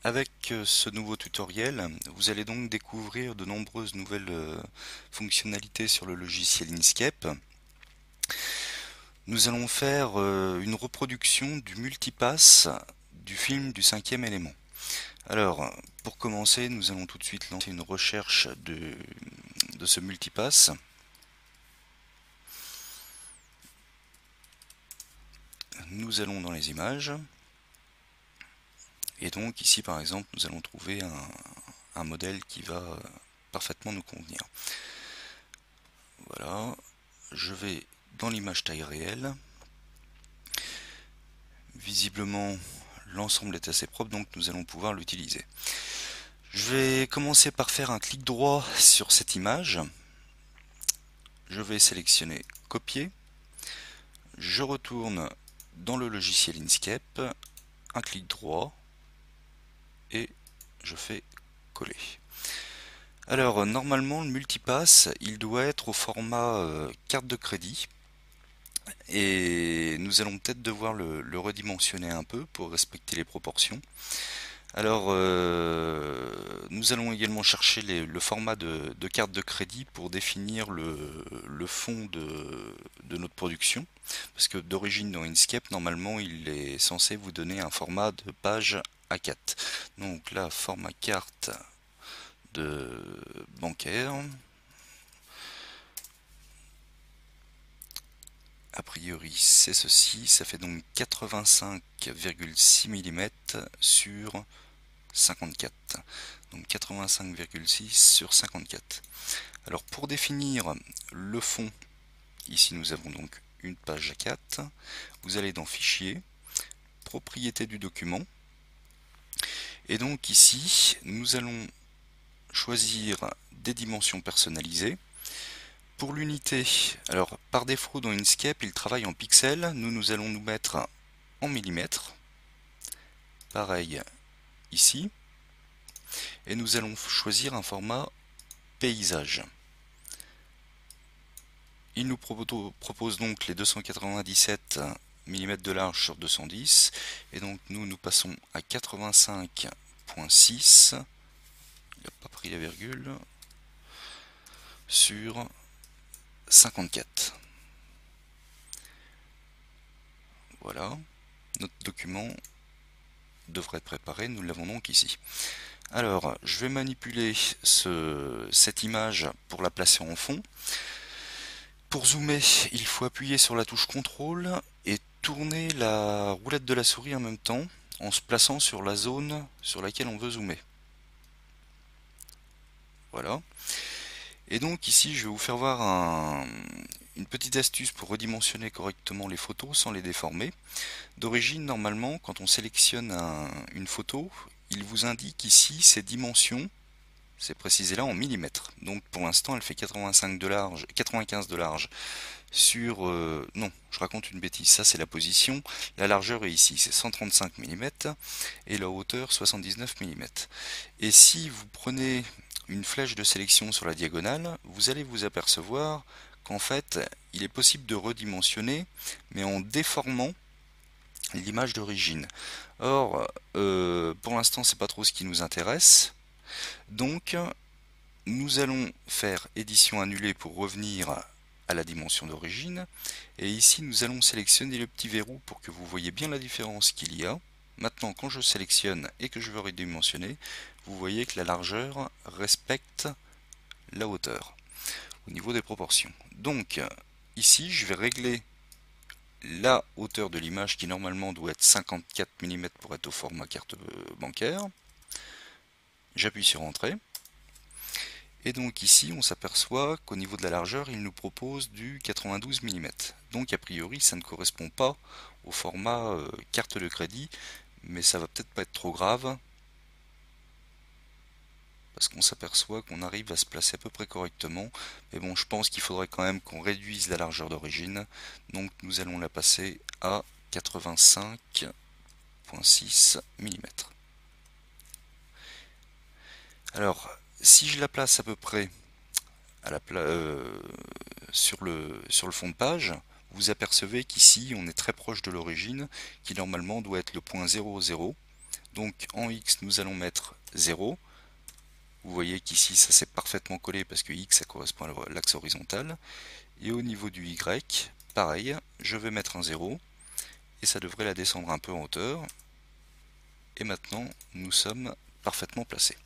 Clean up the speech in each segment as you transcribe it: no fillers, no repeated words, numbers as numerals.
Avec ce nouveau tutoriel, vous allez donc découvrir de nombreuses nouvelles fonctionnalités sur le logiciel Inkscape. Nous allons faire une reproduction du multipass du film du cinquième élément. Alors, pour commencer, nous allons tout de suite lancer une recherche de ce multipass. Nous allons dans les images. Et donc ici par exemple nous allons trouver un modèle qui va parfaitement nous convenir. Voilà, je vais dans l'image taille réelle. Visiblement l'ensemble est assez propre, donc nous allons pouvoir l'utiliser. Je vais commencer par faire un clic droit sur cette image. Je vais sélectionner copier. Je retourne dans le logiciel Inkscape, un clic droit et je fais coller. Alors normalement le multipass il doit être au format carte de crédit et nous allons peut-être devoir le redimensionner un peu pour respecter les proportions. Alors nous allons également chercher le format de carte de crédit pour définir le fond de notre production, parce que d'origine dans Inkscape normalement il est censé vous donner un format de page A4. Donc là format carte de bancaire. A priori c'est ceci, ça fait donc 85,6 mm sur 54. Donc 85,6 sur 54. Alors pour définir le fond, ici nous avons donc une page A4. Vous allez dans Fichier, Propriétés du document. Et donc ici nous allons choisir des dimensions personnalisées. Pour l'unité, alors par défaut dans Inkscape, il travaille en pixels. Nous allons nous mettre en millimètres. Pareil ici. Et nous allons choisir un format paysage. Il nous propose donc les 297 mm de large sur 210. Et donc nous passons à 85,6. Il n'a pas pris la virgule. Sur 54. Voilà, notre document devrait être préparé, nous l'avons donc ici. Alors, je vais manipuler cette image pour la placer en fond. Pour zoomer, il faut appuyer sur la touche CTRL et tourner la roulette de la souris en même temps, en se plaçant sur la zone sur laquelle on veut zoomer. Voilà. Et donc ici, je vais vous faire voir une petite astuce pour redimensionner correctement les photos sans les déformer. D'origine, normalement, quand on sélectionne une photo, il vous indique ici ses dimensions, c'est précisé là en millimètres. Donc pour l'instant, elle fait 85 de large, 95 de large sur... non, je raconte une bêtise, ça c'est la position. La largeur est ici, c'est 135 mm et la hauteur 79 mm. Et si vous prenez une flèche de sélection sur la diagonale, vous allez vous apercevoir qu'en fait, il est possible de redimensionner, mais en déformant l'image d'origine. Or, pour l'instant, c'est pas trop ce qui nous intéresse. Donc, nous allons faire édition annulée pour revenir à la dimension d'origine. Et ici, nous allons sélectionner le petit verrou pour que vous voyez bien la différence qu'il y a. Maintenant, quand je sélectionne et que je veux redimensionner, vous voyez que la largeur respecte la hauteur au niveau des proportions. Donc, ici, je vais régler la hauteur de l'image qui normalement doit être 54 mm pour être au format carte bancaire. J'appuie sur Entrée. Et donc ici on s'aperçoit qu'au niveau de la largeur il nous propose du 92 mm. Donc a priori ça ne correspond pas au format carte de crédit, mais ça va peut-être pas être trop grave parce qu'on s'aperçoit qu'on arrive à se placer à peu près correctement. Mais bon, je pense qu'il faudrait quand même qu'on réduise la largeur d'origine. Donc nous allons la passer à 85,6 mm. Alors, si je la place à peu près à sur le fond de page, vous apercevez qu'ici on est très proche de l'origine, qui normalement doit être le point 0,0. Donc en X, nous allons mettre 0. Vous voyez qu'ici, ça s'est parfaitement collé parce que X, ça correspond à l'axe horizontal. Et au niveau du Y, pareil, je vais mettre un 0. Et ça devrait la descendre un peu en hauteur. Et maintenant, nous sommes parfaitement placés.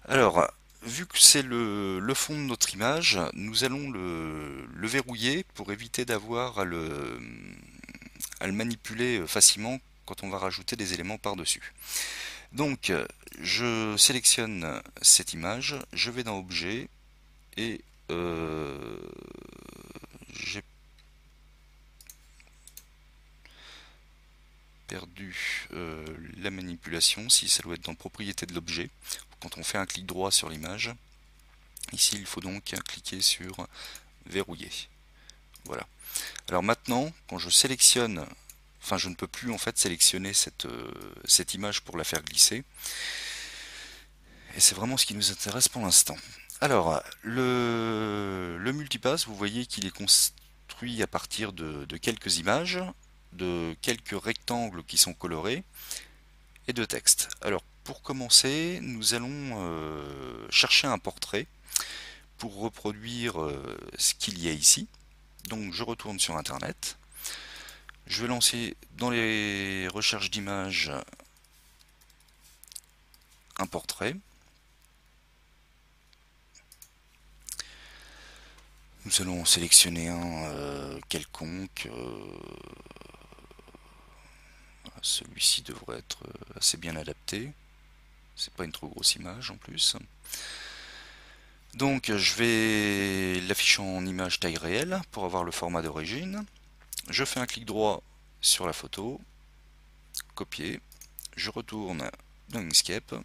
Alors, vu que c'est le fond de notre image, nous allons le verrouiller pour éviter d'avoir à le manipuler facilement quand on va rajouter des éléments par-dessus. Donc, je sélectionne cette image, je vais dans Objet, et j'ai perdu la manipulation. Si ça doit être dans Propriétés de l'objet, quand on fait un clic droit sur l'image. Ici, il faut donc cliquer sur Verrouiller. Voilà. Alors maintenant, quand je sélectionne, enfin je ne peux plus en fait sélectionner cette image pour la faire glisser. Et c'est vraiment ce qui nous intéresse pour l'instant. Alors, le multipass, vous voyez qu'il est construit à partir de quelques images, de quelques rectangles qui sont colorés, et de texte. Alors, pour commencer, nous allons chercher un portrait pour reproduire ce qu'il y a ici. Donc, je retourne sur Internet. Je vais lancer dans les recherches d'images un portrait. Nous allons sélectionner un quelconque. Celui-ci devrait être assez bien adapté. C'est pas une trop grosse image en plus. Donc je vais l'afficher en image taille réelle pour avoir le format d'origine. Je fais un clic droit sur la photo, copier. Je retourne dans Inkscape.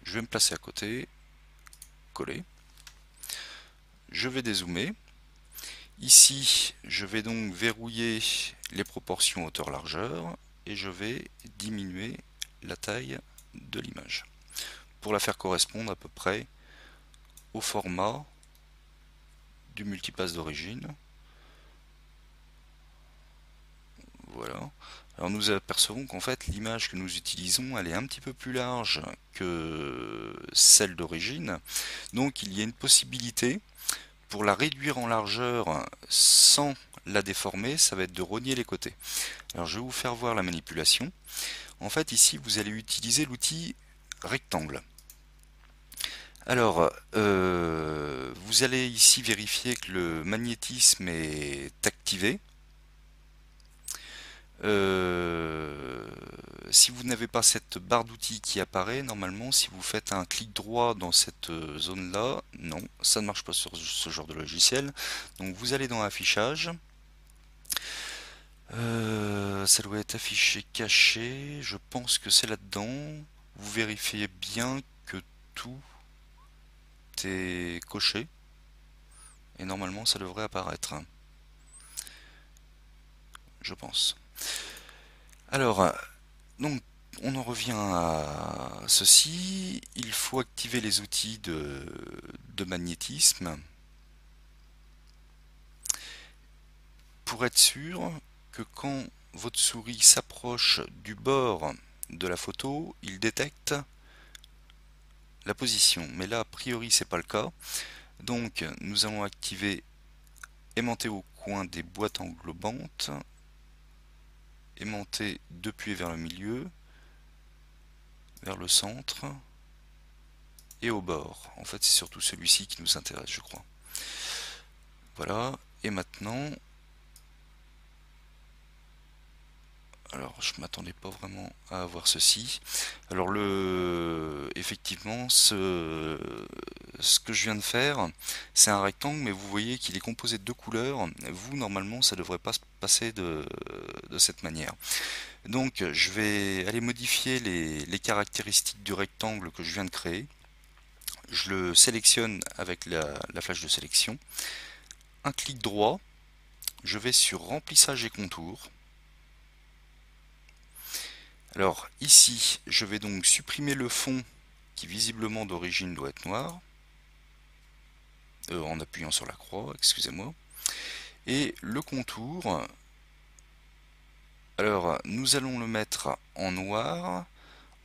Je vais me placer à côté, coller. Je vais dézoomer. Ici, je vais donc verrouiller les proportions hauteur-largeur et je vais diminuer la taille de l'image pour la faire correspondre à peu près au format du multipass d'origine. Voilà. Alors nous apercevons qu'en fait l'image que nous utilisons elle est un petit peu plus large que celle d'origine. Donc il y a une possibilité pour la réduire en largeur sans la déformer, ça va être de rogner les côtés. Alors je vais vous faire voir la manipulation. En fait ici vous allez utiliser l'outil rectangle. Alors vous allez ici vérifier que le magnétisme est activé. Si vous n'avez pas cette barre d'outils qui apparaît, normalement si vous faites un clic droit dans cette zone là, non, ça ne marche pas sur ce genre de logiciel. Donc vous allez dans affichage, ça doit être affiché caché, je pense que c'est là-dedans. Vous vérifiez bien que tout est coché et normalement ça devrait apparaître, je pense. Alors, donc on en revient à ceci, il faut activer les outils de magnétisme pour être sûr que quand votre souris s'approche du bord de la photo, il détecte la position. Mais là, a priori, c'est pas le cas. Donc, nous allons activer aimanter au coin des boîtes englobantes, aimanter depuis vers le milieu, vers le centre et au bord. En fait, c'est surtout celui-ci qui nous intéresse, je crois. Voilà. Et maintenant, alors je m'attendais pas vraiment à avoir ceci. Alors effectivement, ce que je viens de faire, c'est un rectangle, mais vous voyez qu'il est composé de deux couleurs. Vous, normalement, ça devrait pas se passer de cette manière. Donc, je vais aller modifier les caractéristiques du rectangle que je viens de créer. Je le sélectionne avec la flèche de sélection. Un clic droit, je vais sur remplissage et contours. Alors ici, je vais donc supprimer le fond qui visiblement d'origine doit être noir, en appuyant sur la croix, excusez-moi. Et le contour, Alors, nous allons le mettre en noir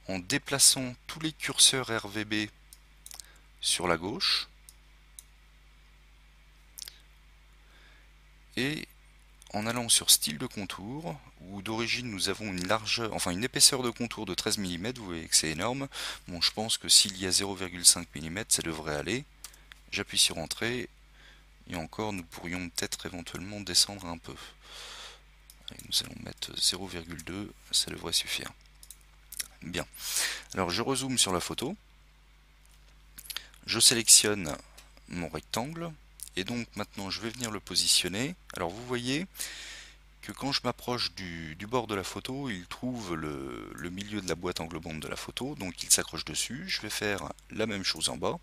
en déplaçant tous les curseurs RVB sur la gauche et en allant sur style de contour, où d'origine nous avons une largeur, enfin une épaisseur de contour de 13 mm, vous voyez que c'est énorme. Bon, je pense que s'il y a 0,5 mm, ça devrait aller. J'appuie sur Entrée, et encore, nous pourrions peut-être éventuellement descendre un peu. Allez, nous allons mettre 0,2, ça devrait suffire. Bien. Alors je rezoome sur la photo, je sélectionne mon rectangle, et donc maintenant je vais venir le positionner. Alors vous voyez que quand je m'approche du bord de la photo, il trouve le milieu de la boîte englobante de la photo, donc il s'accroche dessus. Je vais faire la même chose en bas,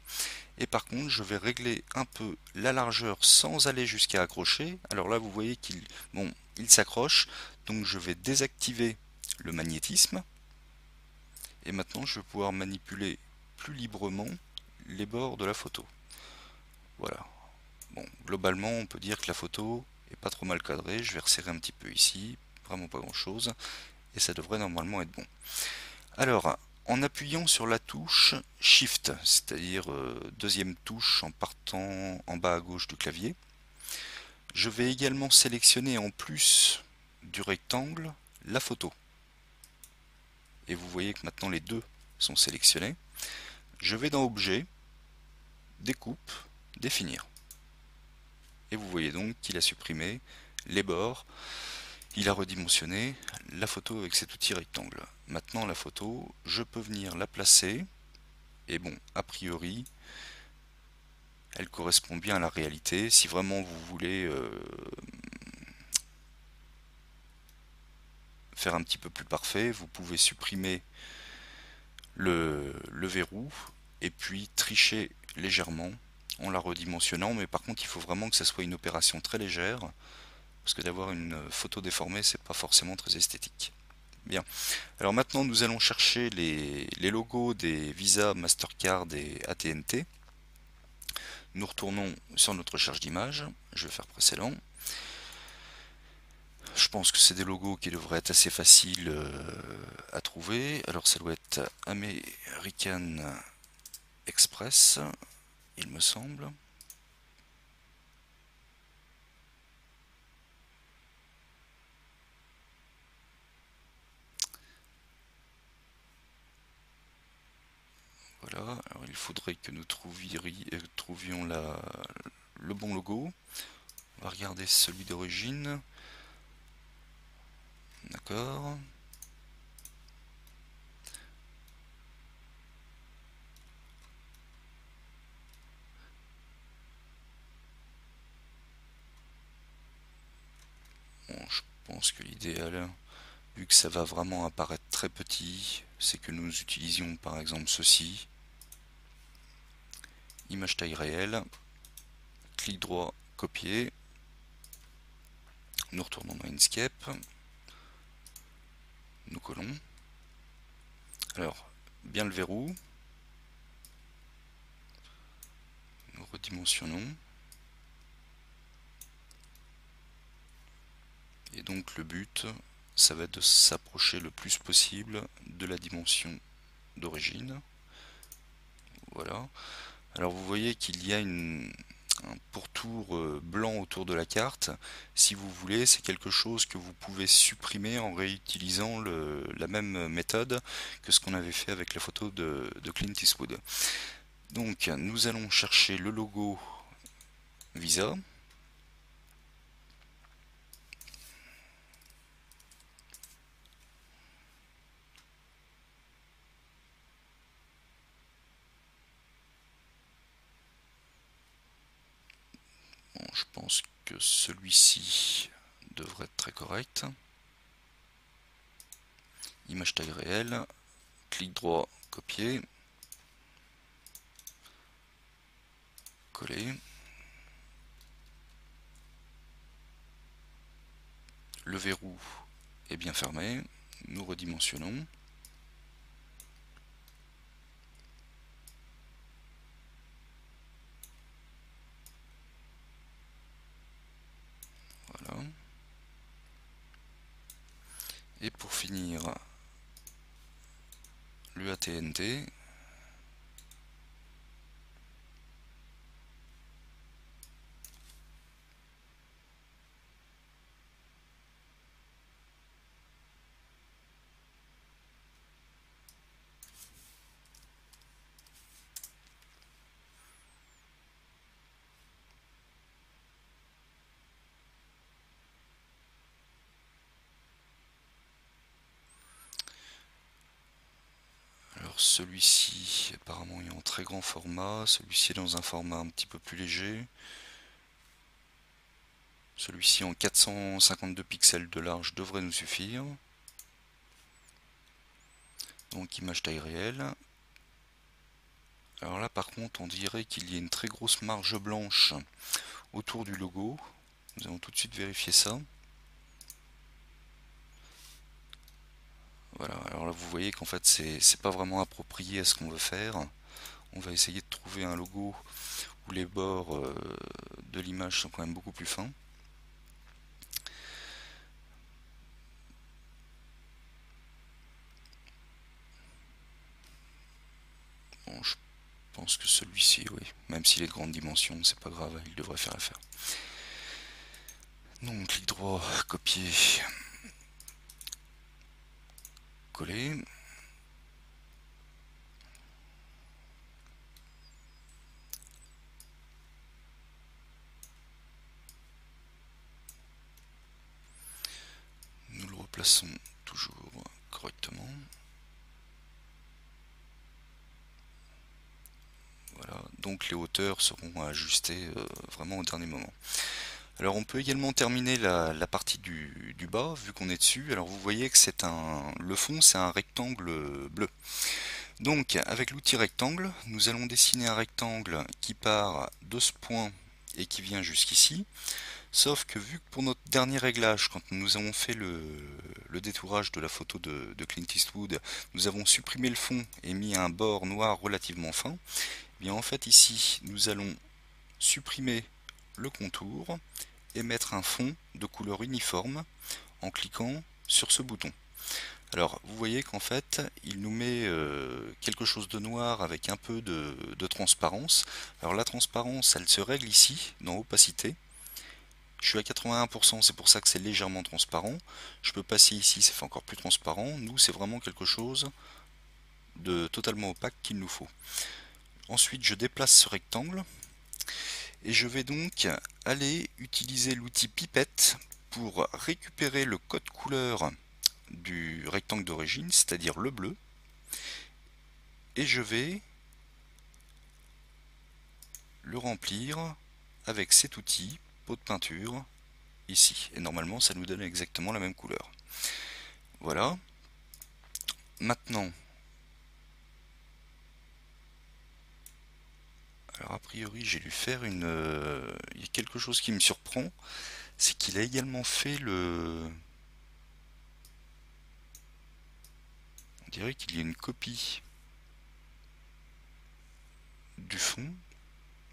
et par contre je vais régler un peu la largeur sans aller jusqu'à accrocher. Alors là vous voyez il s'accroche, donc je vais désactiver le magnétisme, et maintenant je vais pouvoir manipuler plus librement les bords de la photo. Voilà. Bon, globalement, on peut dire que la photo est pas trop mal cadrée. Je vais resserrer un petit peu ici, vraiment pas grand chose, et ça devrait normalement être bon. Alors, en appuyant sur la touche Shift, c'est-à-dire deuxième touche en partant en bas à gauche du clavier, je vais également sélectionner en plus du rectangle la photo. Et vous voyez que maintenant les deux sont sélectionnés. Je vais dans Objet, Découpe, Définir. Et vous voyez donc qu'il a supprimé les bords, il a redimensionné la photo avec cet outil rectangle. Maintenant la photo, je peux venir la placer, et bon, a priori, elle correspond bien à la réalité. Si vraiment vous voulez faire un petit peu plus parfait, vous pouvez supprimer le verrou, et puis tricher légèrement en la redimensionnant, mais par contre il faut vraiment que ça soit une opération très légère, parce que d'avoir une photo déformée, c'est pas forcément très esthétique. Bien. Alors maintenant, nous allons chercher les logos des Visa, Mastercard et AT&T. Nous retournons sur notre recherche d'image. Je vais faire précédent. Je pense que c'est des logos qui devraient être assez faciles à trouver. Alors ça doit être American Express, il me semble. Voilà, alors il faudrait que nous trouvions le bon logo. On va regarder celui d'origine. D'accord. Bon, je pense que l'idéal, vu que ça va vraiment apparaître très petit, c'est que nous utilisions par exemple ceci. Image taille réelle. Clic droit, copier. Nous retournons dans Inkscape. Nous collons. Alors, bien le verrou. Nous redimensionnons. Et donc le but, ça va être de s'approcher le plus possible de la dimension d'origine. Voilà. Alors vous voyez qu'il y a un pourtour blanc autour de la carte. Si vous voulez, c'est quelque chose que vous pouvez supprimer en réutilisant la même méthode que ce qu'on avait fait avec la photo de Clint Eastwood. Donc nous allons chercher le logo Visa. Bon, je pense que celui-ci devrait être très correct. Image taille réelle, clic droit, copier, coller. Le verrou est bien fermé, nous redimensionnons. Voilà. le ATNT. Alors celui-ci apparemment est en très grand format, celui-ci est dans un format un petit peu plus léger, celui-ci en 452 pixels de large devrait nous suffire. Donc image taille réelle. Alors là par contre on dirait qu'il y a une très grosse marge blanche autour du logo. Nous allons tout de suite vérifier ça. Voilà, alors là vous voyez qu'en fait c'est pas vraiment approprié à ce qu'on veut faire. On va essayer de trouver un logo où les bords de l'image sont quand même beaucoup plus fins. Bon, je pense que celui-ci, oui, même s'il est de grande dimension, c'est pas grave, il devrait faire l'affaire. Donc clic droit, copier, coller. Nous le replaçons toujours correctement. Voilà, donc les hauteurs seront ajustées vraiment au dernier moment. Alors on peut également terminer la partie du bas, vu qu'on est dessus. Alors vous voyez que le fond c'est un rectangle bleu. Donc avec l'outil rectangle, nous allons dessiner un rectangle qui part de ce point et qui vient jusqu'ici. Sauf que vu que pour notre dernier réglage, quand nous avons fait le détourage de la photo de Clint Eastwood, nous avons supprimé le fond et mis un bord noir relativement fin, eh bien en fait ici nous allons supprimer le contour et mettre un fond de couleur uniforme en cliquant sur ce bouton. Alors vous voyez qu'en fait il nous met quelque chose de noir avec un peu de transparence. Alors la transparence elle se règle ici dans opacité. Je suis à 81%, c'est pour ça que c'est légèrement transparent. Je peux passer ici, ça fait encore plus transparent. Nous c'est vraiment quelque chose de totalement opaque qu'il nous faut. Ensuite je déplace ce rectangle et je vais donc aller utiliser l'outil pipette pour récupérer le code couleur du rectangle d'origine, c'est-à-dire le bleu, et je vais le remplir avec cet outil, pot de peinture, ici. Et normalement ça nous donne exactement la même couleur. Voilà. Maintenant, alors a priori j'ai dû faire il y a quelque chose qui me surprend, c'est qu'il a également fait on dirait qu'il y a une copie du fond.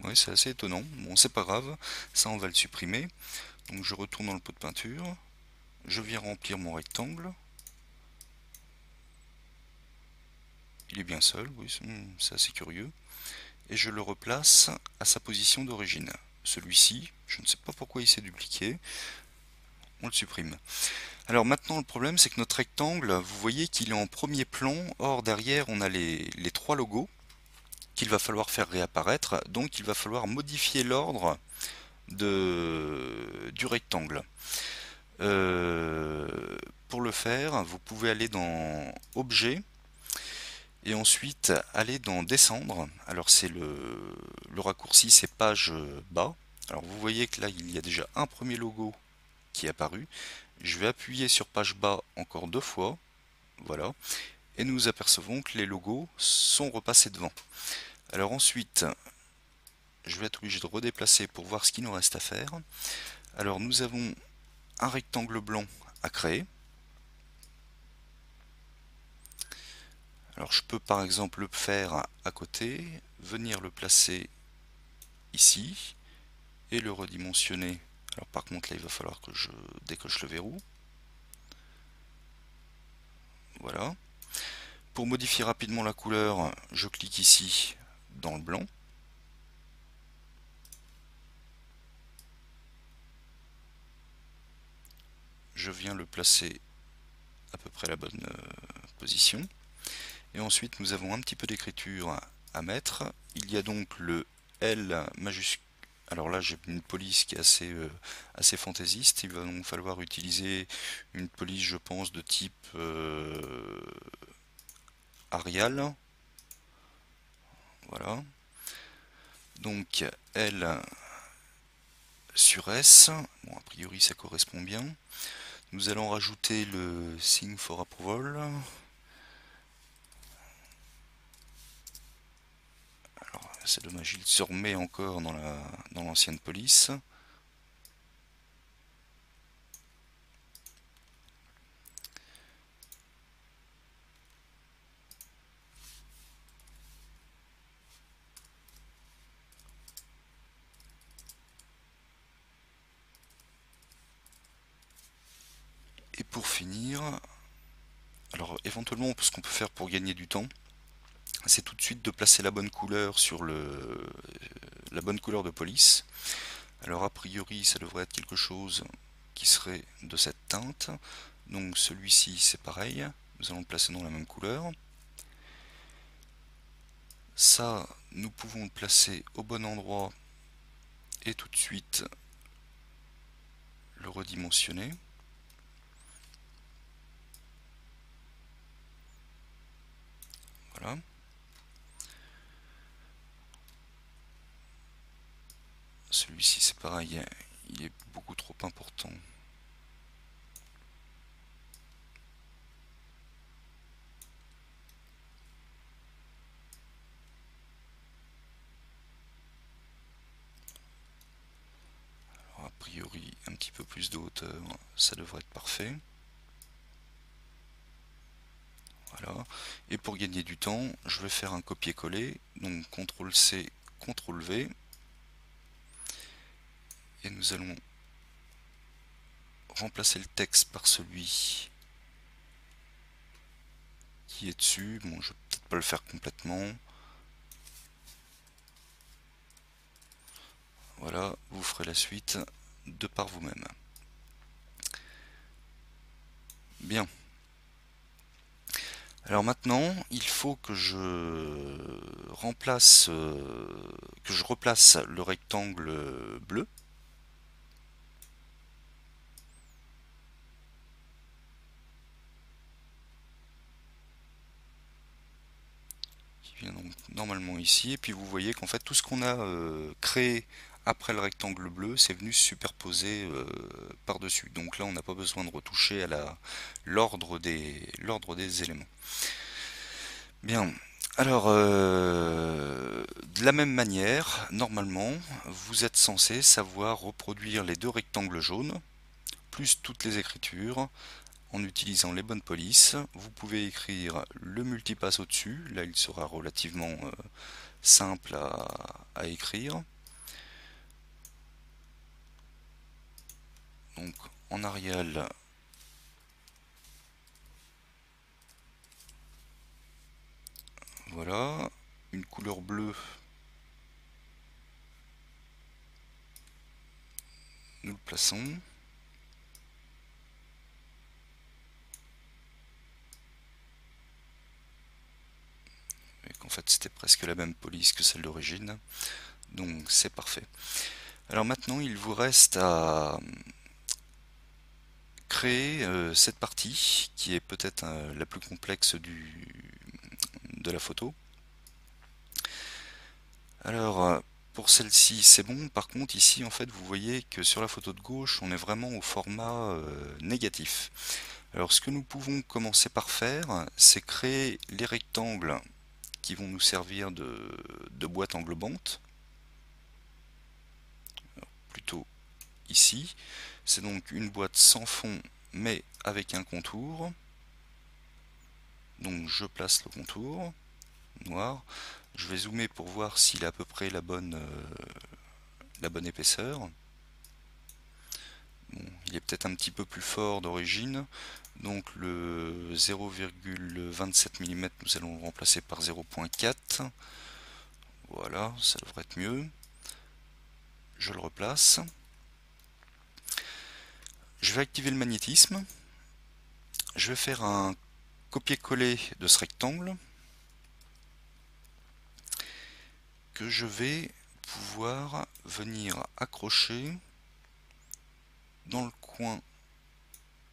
Ouais, c'est assez étonnant. Bon, c'est pas grave, ça on va le supprimer. Donc je retourne dans le pot de peinture, je viens remplir mon rectangle. Il est bien seul, oui, c'est assez curieux. Et je le replace à sa position d'origine. Celui-ci, je ne sais pas pourquoi il s'est dupliqué, on le supprime. Alors maintenant le problème c'est que notre rectangle, vous voyez qu'il est en premier plan, or derrière on a les trois logos qu'il va falloir faire réapparaître, donc il va falloir modifier l'ordre du rectangle. Pour le faire, vous pouvez aller dans Objet et ensuite aller dans Descendre. Alors c'est le raccourci, c'est page bas. Alors vous voyez que là il y a déjà un premier logo qui est apparu. Je vais appuyer sur page bas encore deux fois. Voilà. Et nous apercevons que les logos sont repassés devant. Alors ensuite, je vais être obligé de redéplacer pour voir ce qu'il nous reste à faire. Alors nous avons un rectangle blanc à créer. Alors je peux par exemple le faire à côté, venir le placer ici et le redimensionner. Alors par contre là il va falloir que je décoche le verrou. Voilà. pour modifier rapidement la couleur, je clique ici dans le blanc. Je viens le placer à peu près à la bonne position. Et ensuite, nous avons un petit peu d'écriture à mettre. Il y a donc le L majuscule. Alors là, j'ai une police qui est assez fantaisiste. Il va donc falloir utiliser une police, je pense, de type Arial. Voilà. Donc L sur S. Bon, a priori, ça correspond bien. Nous allons rajouter le Sign for Approval. Alors, c'est dommage, il se remet encore dans l'ancienne police. Et pour finir, alors éventuellement ce qu'on peut faire pour gagner du temps, c'est tout de suite de placer la bonne couleur sur la bonne couleur de police. Alors a priori ça devrait être quelque chose qui serait de cette teinte. Donc celui-ci c'est pareil, nous allons le placer dans la même couleur. Ça, nous pouvons le placer au bon endroit et tout de suite le redimensionner. Voilà. Celui-ci c'est pareil, il est beaucoup trop important. Alors, a priori un petit peu plus de hauteur, ça devrait être parfait. Voilà. Et pour gagner du temps, je vais faire un copier-coller, donc CTRL-C, CTRL-V, et nous allons remplacer le texte par celui qui est dessus. Bon, je vais peut-être pas le faire complètement. Voilà, vous ferez la suite de par vous-même. Bien. Alors maintenant, il faut que je remplace, que je replace le rectangle bleu. Qui vient donc normalement ici. Et puis vous voyez qu'en fait tout ce qu'on a créé après le rectangle bleu, c'est venu se superposer par-dessus. Donc là, on n'a pas besoin de retoucher à l'ordre des éléments. Bien. Alors, de la même manière, normalement, vous êtes censé savoir reproduire les deux rectangles jaunes, plus toutes les écritures, en utilisant les bonnes polices. Vous pouvez écrire le multipasse au-dessus, là il sera relativement simple à écrire. Donc en Arial, voilà, une couleur bleue, nous le plaçons. Et qu'en fait c'était presque la même police que celle d'origine, donc c'est parfait. Alors maintenant il vous reste à créer cette partie qui est peut-être la plus complexe de la photo. Alors pour celle-ci c'est bon, par contre ici en fait vous voyez que sur la photo de gauche on est vraiment au format négatif. Alors ce que nous pouvons commencer par faire, c'est créer les rectangles qui vont nous servir de boîte englobante. Alors, plutôt ici, c'est donc une boîte sans fond mais avec un contour. Donc je place le contour noir. Je vais zoomer pour voir s'il a à peu près la bonne épaisseur. Bon, il est peut-être un petit peu plus fort d'origine, Donc le 0,27 mm, nous allons le remplacer par 0,4. Voilà, ça devrait être mieux. Je le replace. Je vais activer le magnétisme. Je vais faire un copier-coller de ce rectangle que je vais pouvoir venir accrocher dans le coin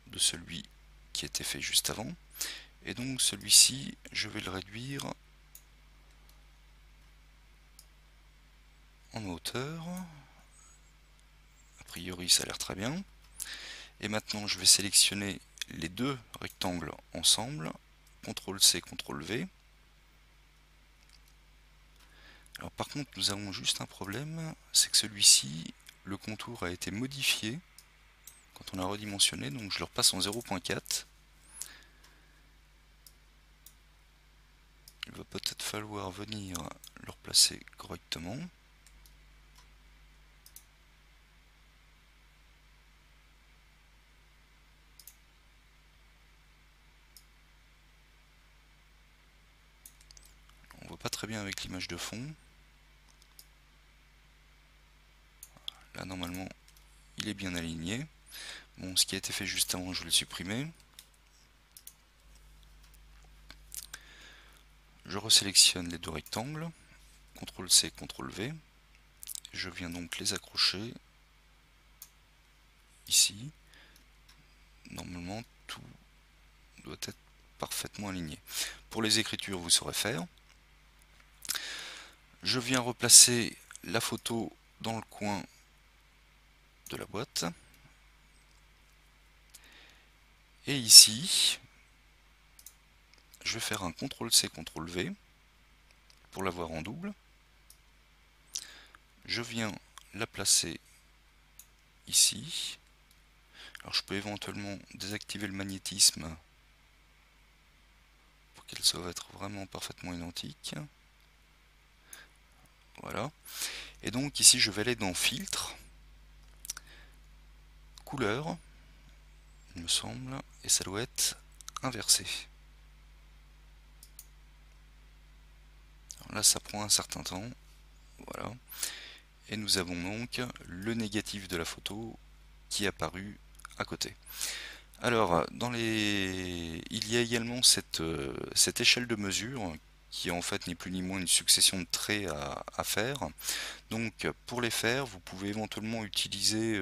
de celui qui était fait juste avant. Et donc celui-ci, je vais le réduire en hauteur. A priori, ça a l'air très bien. Et maintenant, je vais sélectionner les deux rectangles ensemble. CTRL-C, CTRL-V. Alors par contre, nous avons juste un problème, c'est que celui-ci, le contour a été modifié quand on a redimensionné, donc je le repasse en 0.4. Il va peut-être falloir venir le replacer correctement. On voit pas très bien avec l'image de fond. Là normalement il est bien aligné. Bon, ce qui a été fait juste avant, je vais le supprimer. Je resélectionne les deux rectangles, CTRL-C, CTRL-V. Je viens donc les accrocher ici. Normalement tout doit être parfaitement aligné. Pour les écritures, vous saurez faire. Je viens replacer la photo dans le coin de la boîte. Et ici, je vais faire un CTRL-C, CTRL-V pour l'avoir en double. Je viens la placer ici. Alors je peux éventuellement désactiver le magnétisme pour qu'elle soit vraiment parfaitement identique. Voilà. Et donc ici je vais aller dans Filtre, Couleur, il me semble, et ça doit être inversé. Alors là ça prend un certain temps. Voilà. Et nous avons donc le négatif de la photo qui est apparu à côté. Alors, il y a également cette échelle de mesure qui en fait n'est plus ni moins une succession de traits à faire. Donc pour les faire, vous pouvez éventuellement utiliser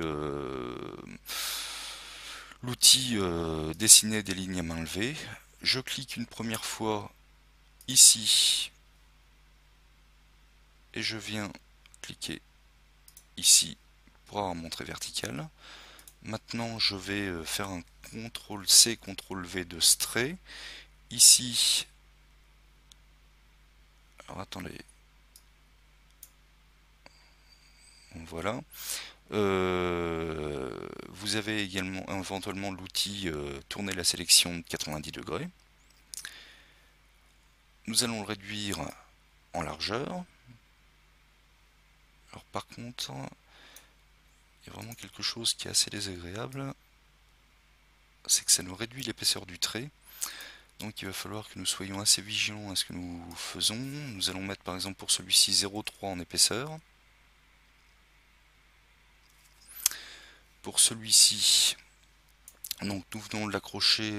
l'outil dessiner des lignes à main levée. Je clique une première fois ici et je viens cliquer ici pour avoir mon trait vertical. Maintenant je vais faire un CTRL-C, CTRL-V de ce trait. Ici, alors attendez, voilà. Vous avez également éventuellement l'outil tourner la sélection de 90 degrés. Nous allons le réduire en largeur. Alors par contre, il y a vraiment quelque chose qui est assez désagréable, c'est que ça nous réduit l'épaisseur du trait. Donc il va falloir que nous soyons assez vigilants à ce que nous faisons. Nous allons mettre par exemple pour celui-ci 0,3 en épaisseur. Pour celui-ci, donc nous venons de l'accrocher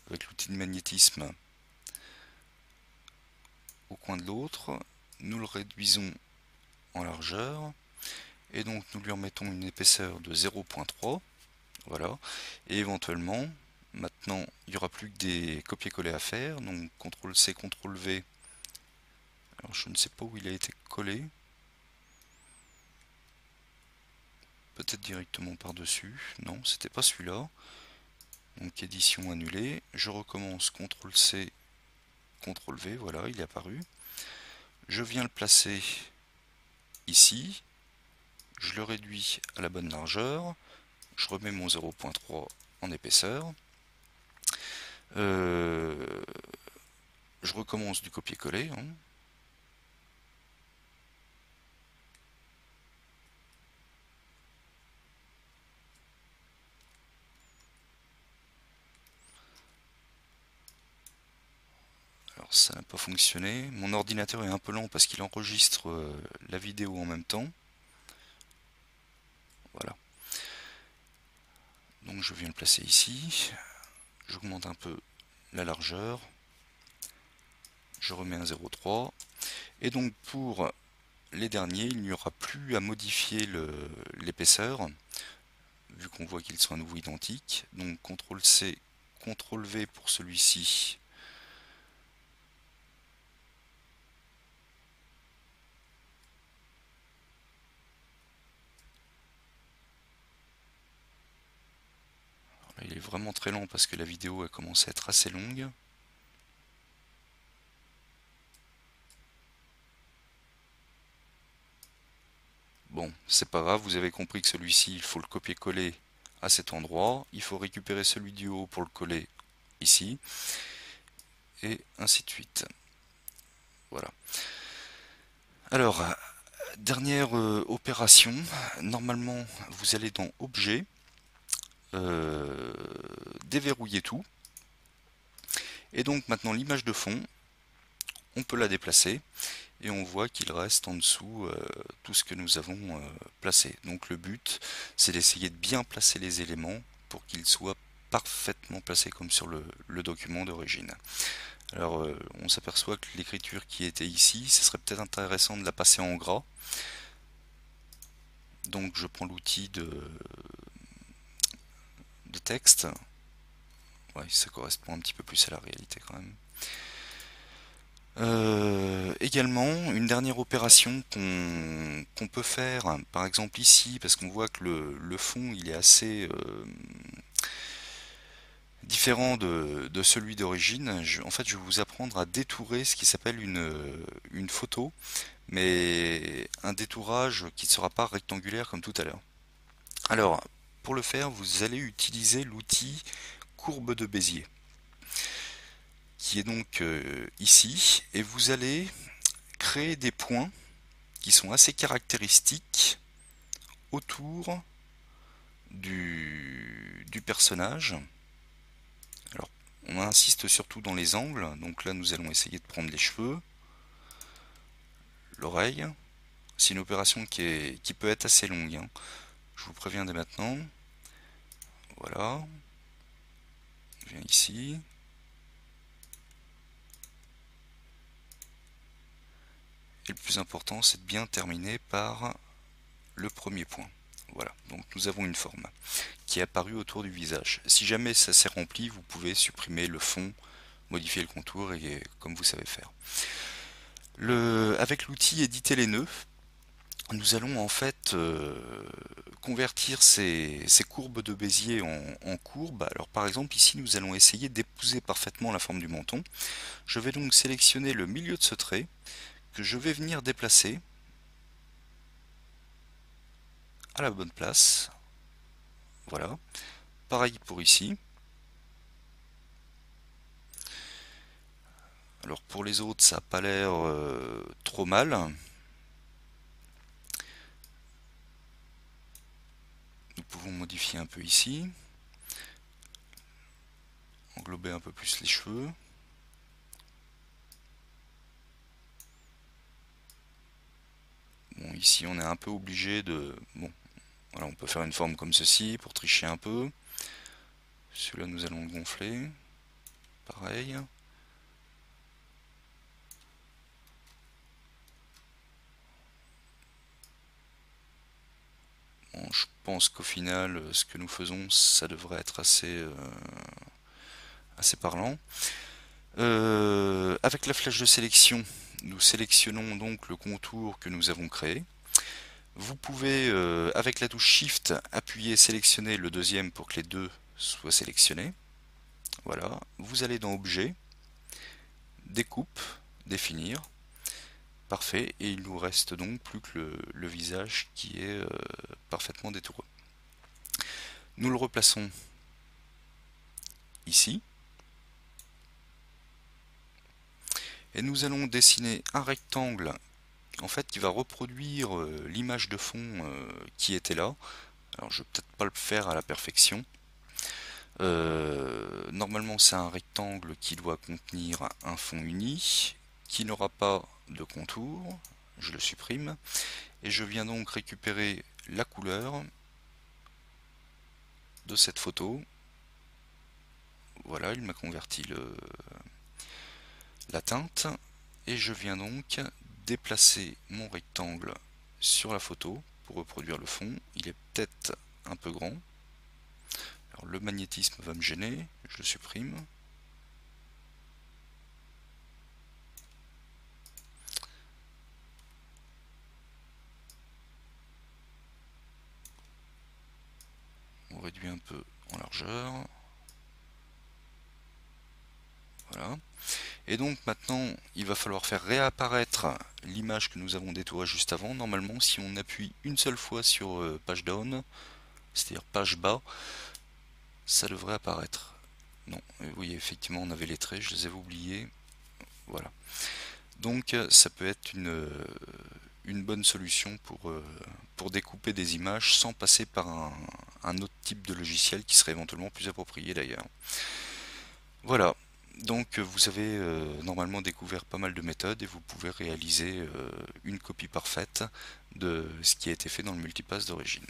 avec l'outil de magnétisme au coin de l'autre. Nous le réduisons en largeur. Et donc nous lui remettons une épaisseur de 0,3. Voilà. Et éventuellement, maintenant, il n'y aura plus que des copier-coller à faire. Donc CTRL-C, CTRL-V. Alors je ne sais pas où il a été collé. Peut-être directement par-dessus. Non, c'était pas celui-là. Donc édition annulée. Je recommence CTRL-C, CTRL-V. Voilà, il est apparu. Je viens le placer ici. Je le réduis à la bonne largeur. Je remets mon 0,3 en épaisseur. Je recommence du copier-coller. Hein. ça n'a pas fonctionné. Mon ordinateur est un peu lent parce qu'il enregistre la vidéo en même temps. Voilà. Donc je viens le placer ici. J'augmente un peu la largeur. Je remets un 0,3. Et donc pour les derniers, il n'y aura plus à modifier l'épaisseur, vu qu'on voit qu'ils sont à nouveau identiques. Donc CTRL-C, CTRL-V pour celui-ci. Là, il est vraiment très lent parce que la vidéo a commencé à être assez longue. Bon, c'est pas grave, vous avez compris que celui-ci, il faut le copier-coller à cet endroit. Il faut récupérer celui du haut pour le coller ici. Et ainsi de suite. Voilà. Alors, dernière opération. Normalement, vous allez dans Objet, déverrouiller tout. Et donc maintenant, l'image de fond, on peut la déplacer. Et on voit qu'il reste en dessous tout ce que nous avons placé. Donc le but, c'est d'essayer de bien placer les éléments pour qu'ils soient parfaitement placés comme sur le document d'origine. Alors on s'aperçoit que l'écriture qui était ici, ce serait peut-être intéressant de la passer en gras. Donc je prends l'outil de texte. Ouais, ça correspond un petit peu plus à la réalité quand même. Également, une dernière opération qu'on peut faire, par exemple ici, parce qu'on voit que le fond il est assez différent de celui d'origine. En fait, je vais vous apprendre à détourer ce qui s'appelle une photo, mais un détourage qui ne sera pas rectangulaire comme tout à l'heure. Alors, pour le faire, vous allez utiliser l'outil courbe de Bézier, qui est donc ici, et vous allez créer des points qui sont assez caractéristiques autour du personnage. Alors, on insiste surtout dans les angles, donc là nous allons essayer de prendre les cheveux, l'oreille. C'est une opération qui peut être assez longue, hein. Je vous préviens dès maintenant. Voilà. Je viens ici. Et le plus important, c'est de bien terminer par le premier point. Voilà, donc nous avons une forme qui est apparue autour du visage. Si jamais ça s'est rempli, vous pouvez supprimer le fond, modifier le contour et comme vous savez faire. Avec l'outil éditer les nœuds, nous allons en fait convertir ces courbes de Bézier en courbes. Alors par exemple ici nous allons essayer d'épouser parfaitement la forme du menton. Je vais donc sélectionner le milieu de ce trait que je vais venir déplacer à la bonne place. Voilà. Pareil pour ici. Alors pour les autres, ça n'a pas l'air trop mal. Nous pouvons modifier un peu ici. Englober un peu plus les cheveux. Bon, ici on est un peu obligé de... Bon, voilà, on peut faire une forme comme ceci pour tricher un peu. Celui-là nous allons le gonfler. Pareil. Bon, je pense qu'au final, ce que nous faisons, ça devrait être assez parlant. Avec la flèche de sélection, nous sélectionnons donc le contour que nous avons créé. Vous pouvez, avec la touche Shift, appuyer et sélectionner le deuxième pour que les deux soient sélectionnés. Voilà, vous allez dans Objet, Découpe, Définir. Parfait, et il nous reste donc plus que le visage qui est parfaitement détouré. Nous le replaçons ici. Et nous allons dessiner un rectangle en fait qui va reproduire l'image de fond qui était là. Alors je vais peut-être pas le faire à la perfection. Normalement, c'est un rectangle qui doit contenir un fond uni, qui n'aura pas de contour. Je le supprime. Et je viens donc récupérer la couleur de cette photo. Voilà, il m'a converti la teinte. Et je viens donc déplacer mon rectangle sur la photo pour reproduire le fond. Il est peut-être un peu grand. Alors le magnétisme va me gêner, je le supprime. On réduit un peu en largeur. Voilà. Et donc maintenant, il va falloir faire réapparaître l'image que nous avons détourée juste avant. Normalement, si on appuie une seule fois sur page down, c'est-à-dire page bas, ça devrait apparaître. Non, oui, effectivement, on avait les traits, je les avais oubliés. Voilà. Donc, ça peut être une bonne solution pour découper des images sans passer par un autre type de logiciel qui serait éventuellement plus approprié d'ailleurs. Voilà, donc vous avez normalement découvert pas mal de méthodes et vous pouvez réaliser une copie parfaite de ce qui a été fait dans le multipass d'origine.